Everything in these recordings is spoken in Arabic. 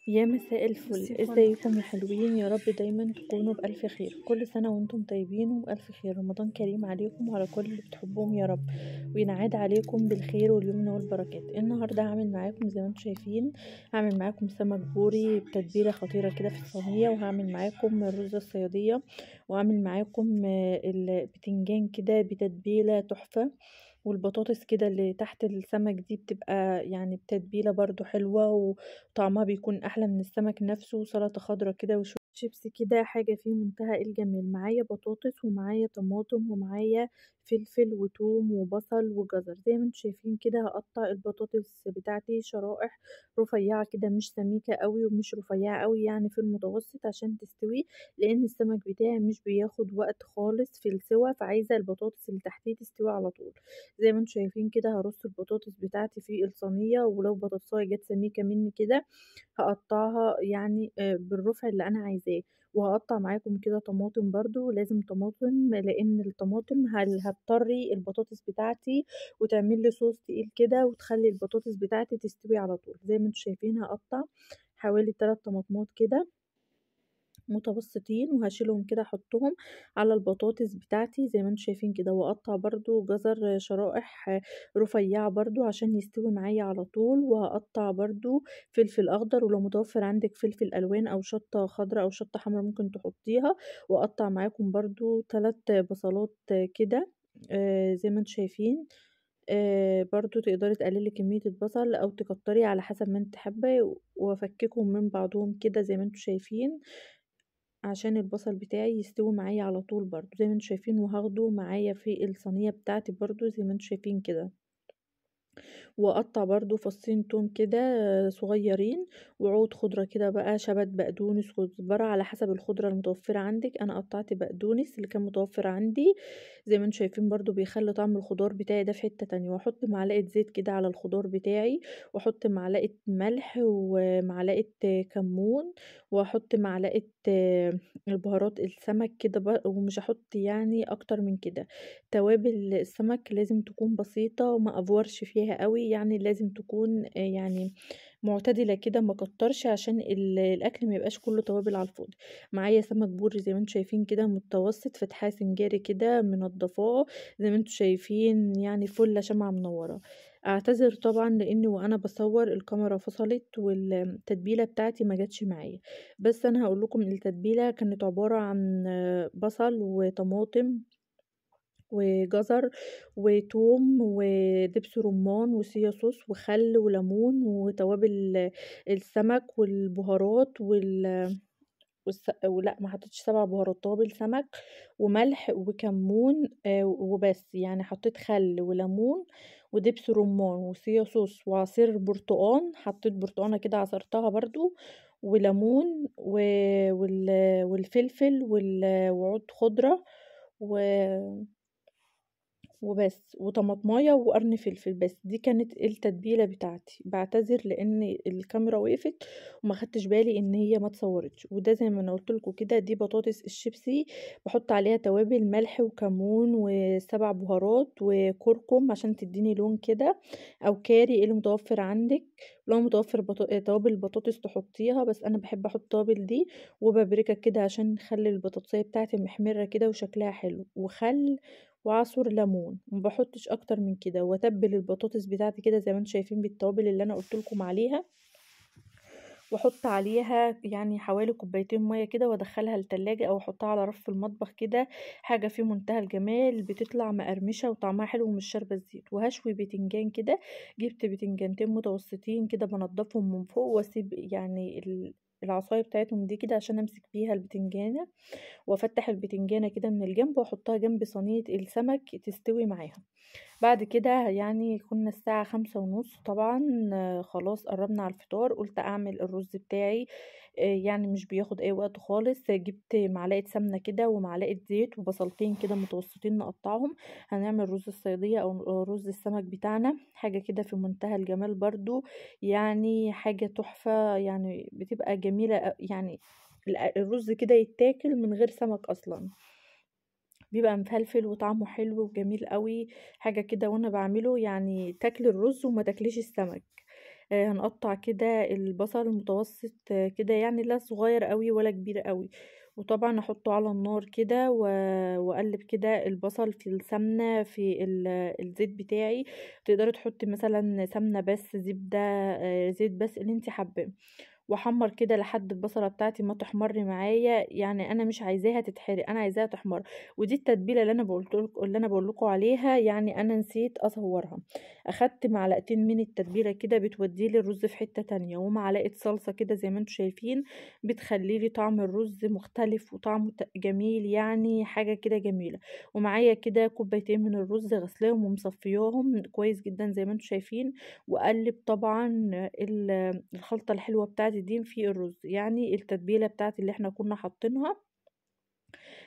يا مساء الفل، ازيكم يا حلوين؟ يا رب دايما تكونوا بألف خير. كل سنة وانتم طيبين وبألف خير. رمضان كريم عليكم وعلى كل اللي بتحبوهم يا رب، وينعاد عليكم بالخير واليمن والبركات. النهاردة هعمل معاكم زي ما انتم شايفين، هعمل معاكم سمك بوري بتتبيلة خطيرة كده في الصينية، وهعمل معاكم الرز الصيادية، وهعمل معاكم البتنجان كده بتتبيلة تحفة، والبطاطس كده اللي تحت السمك دي بتبقى يعني بتتبيلة برضو حلوة وطعمها بيكون احلى من السمك نفسه. وسلطة خضرا كده وشوية شيبسي كده، حاجة في منتهى الجمال. معايا بطاطس ومعايا طماطم ومعايا فلفل وتوم وبصل وجزر. زي ما انتم شايفين كده هقطع البطاطس بتاعتي شرائح رفيعة كده، مش سميكة قوي ومش رفيعة قوي، يعني في المتوسط عشان تستوي، لان السمك بتاعي مش بياخد وقت خالص في السوا، فعايزة البطاطس اللي تحتيه تستوي على طول. زي ما انتم شايفين كده هرص البطاطس بتاعتي في الصينية، ولو بطاطساية جت سميكة مني كده هقطعها يعني بالرفع اللي انا عايزاه. وهقطع معاكم كده طماطم، برضو لازم طماطم لان الطماطم هتطري البطاطس بتاعتي وتعمل لي صوص تقيل كده، وتخلي البطاطس بتاعتي تستوي على طول. زي ما انتم شايفين هقطع حوالي 3 طماطمات كده متوسطين، وهشيلهم كده احطهم على البطاطس بتاعتي زي ما انتم شايفين كده. واقطع برضو جزر شرائح رفيعة برضو عشان يستوي معايا على طول. وهقطع برضو فلفل اخضر، ولو متوفر عندك فلفل الوان او شطة خضراء او شطة حمراء ممكن تحطيها. واقطع معاكم برضو 3 بصلات كده زي ما انتم شايفين. برضو تقدري تقللي كمية البصل او تكتري على حسب ما انت حابة، وافككهم من بعضهم كده زي ما انتم شايفين عشان البصل بتاعي يستوي معايا على طول برضو زي ما انتم شايفين. وهاخده معايا في الصينية بتاعتي برضو زي ما انتم شايفين كده. واقطع برضو فصين توم كده صغيرين، وعود خضرة كده بقى شبت بقدونس كزبرة على حسب الخضرة المتوفرة عندك. انا قطعت بقدونس اللي كان متوفر عندي زي ما انتم شايفين، برضو بيخلي طعم الخضار بتاعي ده في حتة تانية. واحط معلقة زيت كده على الخضار بتاعي، واحط معلقة ملح ومعلقة كمون، واحط معلقة البهارات السمك كده ومش هحط يعني اكتر من كده. توابل السمك لازم تكون بسيطة وما افورش فيها قوي، يعني لازم تكون يعني معتدلة كده، ما كترش عشان الاكل ما يبقاش كله توابل على الفاضي. معايا سمك بوري زي ما انتم شايفين كده متوسط، فتحاه سنجاري كده منضفاه زي ما انتم شايفين، يعني فله شمعة منورة. اعتذر طبعا لاني وانا بصور الكاميرا فصلت والتتبيله بتاعتي ما جاتش معايا. بس انا هقول لكم التتبيله كانت عباره عن بصل وطماطم وجزر وتوم ودبس رمان وصويا صوص وخل وليمون وتوابل السمك والبهارات ولا ما حطيتش 7 بهارات، توابل سمك وملح وكمون وبس. يعني حطيت خل وليمون ودبس رمان وصويا صوص وعصير برتقان، حطيت برتقانه كده عصرتها برضو، وليمون والفلفل وعود خضره وبس، وطماطمايه وقرن فلفل بس. دي كانت التتبيله بتاعتي. بعتذر لان الكاميرا وقفت وما خدتش بالي ان هي ما اتصورتش. وده زي ما انا قلت لكم كده، دي بطاطس الشيبسي بحط عليها توابل ملح وكمون و7 بهارات وكركم عشان تديني لون كده، او كاري اللي متوفر عندك. لو متوفر توابل البطاطس تحطيها، بس انا بحب احط توابل دي. وبابريكا كده عشان نخلي البطاطسية بتاعتي محمرة كده وشكلها حلو، وخل وعصر ليمون. مبحطش اكتر من كده. واتبل البطاطس بتاعتي كده زي ما انتم شايفين بالتوابل اللي انا قلت لكم عليها، واحط عليها يعني حوالي كوبايتين ميه كده، وادخلها التلاجة او احطها على رف المطبخ كده. حاجه في منتهى الجمال، بتطلع مقرمشه وطعمها حلو ومش شاربه الزيت. وهشوي بتنجان كده، جبت بتنجانتين متوسطين كده بنضفهم من فوق، واسيب يعني العصايه بتاعتهم دي كده عشان امسك بيها البتنجانه، وافتح البتنجانه كده من الجنب واحطها جنب صينيه السمك تستوي معاها. بعد كده يعني كنا الساعة 5:30 طبعا، خلاص قربنا على الفطار. قلت اعمل الرز بتاعي يعني مش بياخد اي وقت خالص. جبت معلقة سمنة كده ومعلقة زيت وبصلتين كده متوسطين نقطعهم. هنعمل رز الصيادية او رز السمك بتاعنا، حاجة كده في منتهى الجمال برضو، يعني حاجة تحفة، يعني بتبقى جميلة يعني. الرز كده يتاكل من غير سمك اصلا، بيبقى مفلفل وطعمه حلو وجميل قوي. حاجة كده وانا بعمله يعني تاكلي الرز وما تاكليش السمك. هنقطع كده البصل المتوسط كده، يعني لا صغير قوي ولا كبير قوي. وطبعا احطه على النار كده واقلب كده البصل في السمنه في الزيت بتاعي. تقدري تحطي مثلا سمنه بس، زبده، زيت بس اللي انت حابه. واحمر كده لحد البصله بتاعتي ما تحمر معايا، يعني انا مش عايزاها تتحرق، انا عايزاها تحمر. ودي التتبيله اللي انا بقول لكم عليها، يعني انا نسيت اصورها. اخدت معلقتين من التتبيله كده بتوديلي الرز في حته تانية، ومعلقه صلصه كده زي ما انتم شايفين بتخليلي طعم الرز مختلف وطعمه جميل، يعني حاجه كده جميله. ومعايا كده كوبايتين من الرز غسلاهم ومصفياهم كويس جدا زي ما انتم شايفين. واقلب طبعا الخلطة الحلوة بتاعتي دي في الرز، يعني التتبيلة بتاعتي اللي احنا كنا حاطينها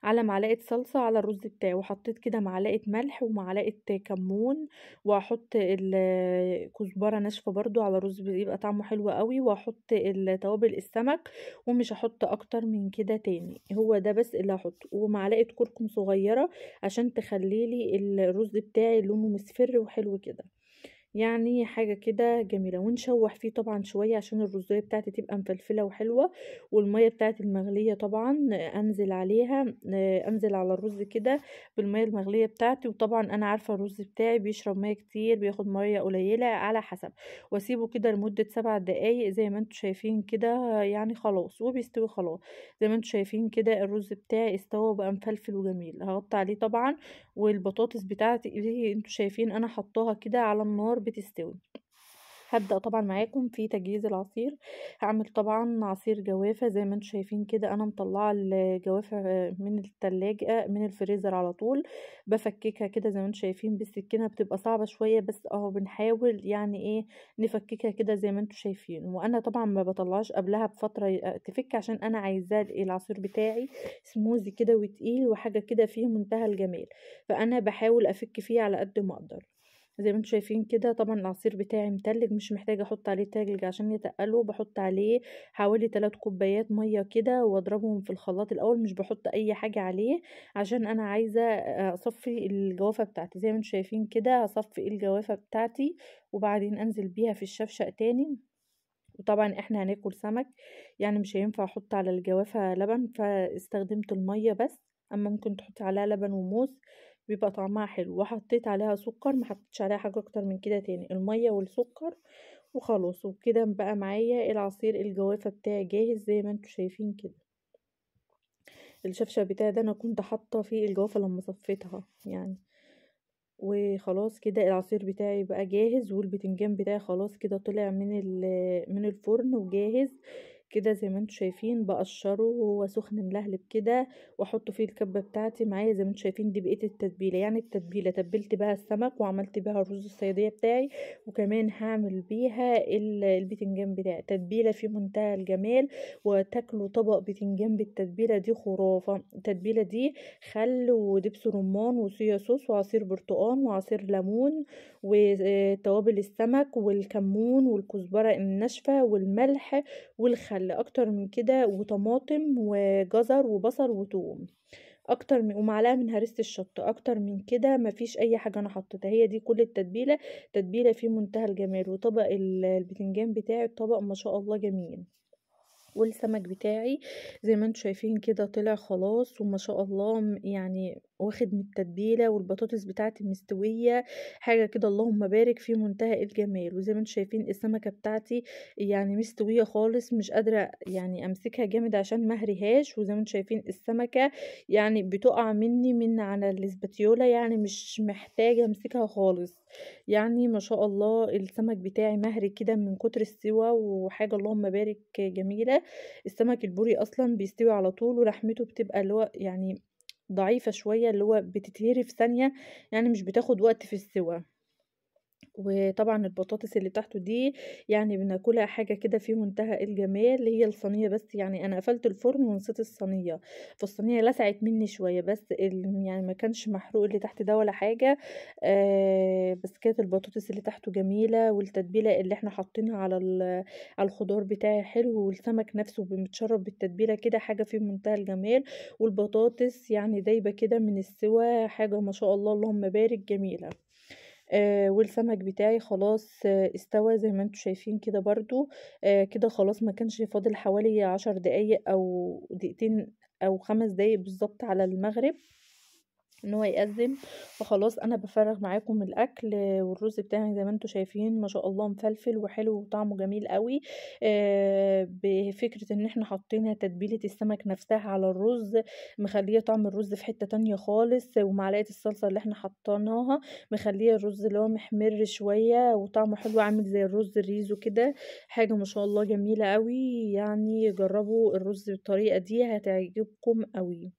على معلقة صلصة على الرز بتاعي. وحطيت كده معلقة ملح ومعلقة كمون، واحط كزبرة ناشفة برضو على الرز بيبقى طعمه حلو قوي. واحط توابل السمك، ومش هحط اكتر من كده تاني، هو ده بس اللي هحطه. ومعلقة كركم صغيرة عشان تخليلي الرز بتاعي لونه مصفر وحلو كده، يعني حاجة كده جميلة. ونشوح فيه طبعا شوية عشان الرزية بتاعتي تبقى مفلفلة وحلوة. والمية بتاعتي المغلية طبعا انزل عليها، انزل على الرز كده بالمية المغلية بتاعتي. وطبعا انا عارفة الرز بتاعي بيشرب مية كتير، بياخد مية قليلة على حسب. واسيبه كده لمدة 7 دقايق زي ما انتوا شايفين كده، يعني خلاص وبيستوي خلاص. زي ما انتوا شايفين كده الرز بتاعي استوى وبقى مفلفل وجميل. هغطي عليه طبعا. والبطاطس بتاعتي اللي انتوا شايفين انا حطاها كده على النار بتستوي. هبدأ طبعا معاكم في تجهيز العصير. هعمل طبعا عصير جوافة زي ما انتم شايفين كده، انا مطلعة الجوافة من التلاجة من الفريزر على طول. بفككها كده زي ما انتم شايفين بالسكينة، بتبقى صعبة شوية بس اهو بنحاول يعني ايه نفككها كده زي ما انتم شايفين. وانا طبعا ما بطلعش قبلها بفترة تفك، عشان انا عايزاه العصير بتاعي سموزي كده وتقيل وحاجة كده فيه منتهى الجمال. فانا بحاول افك فيه على قد ما اقدر. زي ما انتم شايفين كده طبعا العصير بتاعي متلج، مش محتاجه احط عليه تلج عشان يتقله. بحط عليه حوالي 3 كوبايات ميه كده واضربهم في الخلاط الاول، مش بحط اي حاجه عليه عشان انا عايزه اصفي الجوافه بتاعتي. زي ما انتم شايفين كده هصفي الجوافه بتاعتي، وبعدين انزل بيها في الشفشق تاني. وطبعا احنا هناكل سمك، يعني مش هينفع احط على الجوافة لبن، فاستخدمت المية بس. اما ممكن تحطي عليها لبن وموز بيبقى طعمها حلو. وحطيت عليها سكر، ما حطيتش عليها حاجة اكتر من كده تاني، المية والسكر وخلاص. وبكده بقى معايا العصير الجوافة بتاعي جاهز زي ما انتوا شايفين كده. الشفشة بتاعي ده انا كنت حاطة فيه الجوافة لما صفيتها يعني. وخلاص كده العصير بتاعي بقى جاهز، والبتنجان بتاعي خلاص كده طلع من الفرن وجاهز كده زي ما انتوا شايفين. بقشره وهو سخن ملهلب كده، واحطه فيه الكبه بتاعتي معايا زي ما انتوا شايفين. دي بقيه التتبيله، يعني التتبيله تبلت بيها السمك وعملت بيها الرز الصياديه بتاعي، وكمان هعمل بيها البتنجان بتاعي تتبيله في منتهى الجمال. وتاكلوا طبق بتنجان بالتتبيله دي خرافه. التتبيله دي خل ودبس رمان وصويا صوص وعصير برتقان وعصير ليمون وتوابل السمك والكمون والكزبرة الناشفة والملح والخل، اكتر من كده وطماطم وجزر وبصل وثوم، ومعلقه من هريسه الشطه. اكتر من كده مفيش اي حاجه انا حطيتها، هي دي كل التتبيله. تتبيله في منتهى الجمال. وطبق البتنجان بتاعي طبق ما شاء الله جميل. والسمك بتاعي زي ما انتوا شايفين كده طلع خلاص وما شاء الله، يعني واخد من التتبيله. والبطاطس بتاعتي مستويه حاجه كده اللهم بارك في منتهى الجمال. وزي ما انتوا شايفين السمكه بتاعتي يعني مستويه خالص، مش قادره يعني امسكها جامد عشان ما اهريهاش. وزي ما انتوا شايفين السمكه يعني بتقع مني من على الاسباتيولا، يعني مش محتاجه امسكها خالص. يعني ما شاء الله السمك بتاعي مهري كده من كتر السوا، وحاجه اللهم بارك جميله. السمك البوري اصلا بيستوي على طول، ولحمته بتبقى اللي هو يعني ضعيفة شوية، اللي هو بتتهري في ثانية، يعني مش بتاخد وقت في السوا. وطبعا البطاطس اللي تحته دي يعني بناكلها حاجة كده في منتهى الجمال. هي الصينية بس، يعني انا قفلت الفرن ونسيت الصينية، فالصينية لسعت مني شوية بس يعني ما كانش محروق اللي تحت ده ولا حاجة. بس كانت البطاطس اللي تحته جميلة، والتتبيلة اللي احنا حاطينها على الخضار بتاعي حلو، والسمك نفسه متشرب بالتتبيلة كده حاجة في منتهى الجمال. والبطاطس يعني دايبة كده من السوا، حاجة ما شاء الله اللهم بارك جميلة. والسمك بتاعي خلاص استوى زي ما انتم شايفين كده برضو. كده خلاص ما كانش فاضل حوالي 10 دقايق او دقيقتين او 5 دقايق بالظبط على المغرب ان هو يأذن. فخلاص انا بفرغ معاكم الاكل. والرز بتاعي زي ما انتم شايفين ما شاء الله مفلفل وحلو وطعمه جميل قوي. بفكرة ان احنا حطينا تتبيلة السمك نفسها على الرز مخليه طعم الرز في حتة تانية خالص، ومعلقة الصلصة اللي احنا حطيناها مخليه الرز اللي هو محمر شوية وطعمه حلو عامل زي الرز الريزو كده. حاجة ما شاء الله جميلة قوي، يعني جربوا الرز بالطريقة دي هتعجبكم قوي.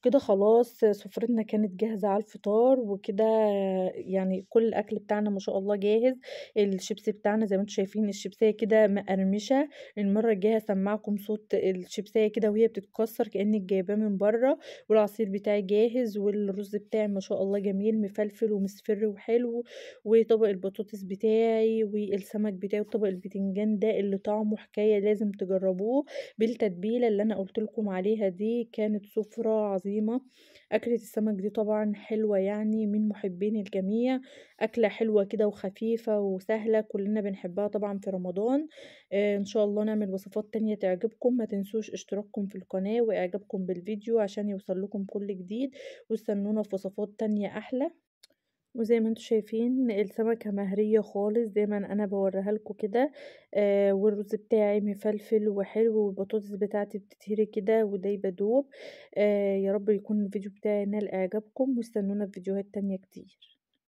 كده خلاص سفرتنا كانت جاهزة على الفطار وكده. يعني كل الأكل بتاعنا ما شاء الله جاهز. الشيبسي بتاعنا زي ما انتم شايفين الشيبسية كده مقرمشة. المرة الجاية هسمعكم صوت الشيبسية كده وهي بتتكسر كأنك جايباه من بره. والعصير بتاعي جاهز والرز بتاعي ما شاء الله جميل مفلفل ومصفر وحلو. وطبق البطاطس بتاعي والسمك بتاعي وطبق البتنجان ده اللي طعمه حكاية لازم تجربوه بالتتبيلة اللي انا قلت لكم عليها دي. كانت سفرة عظيمة. اكلة السمك دي طبعا حلوة يعني من محبين الجميع. اكلة حلوة كده وخفيفة وسهلة كلنا بنحبها طبعا في رمضان. ان شاء الله نعمل وصفات تانية تعجبكم. ما تنسوش اشتراككم في القناة واعجابكم بالفيديو عشان يوصل لكم كل جديد. واستنونا في وصفات تانية احلى. وزي ما انتم شايفين السمكة مهرية خالص زي ما انا بوريها لكم كده. والرز بتاعي مفلفل وحلو والبطاطس بتاعتي بتتهري كده ودايبه دوب. يا رب يكون الفيديو بتاعي نال اعجابكم واستنونا في فيديوهات تانية كتير.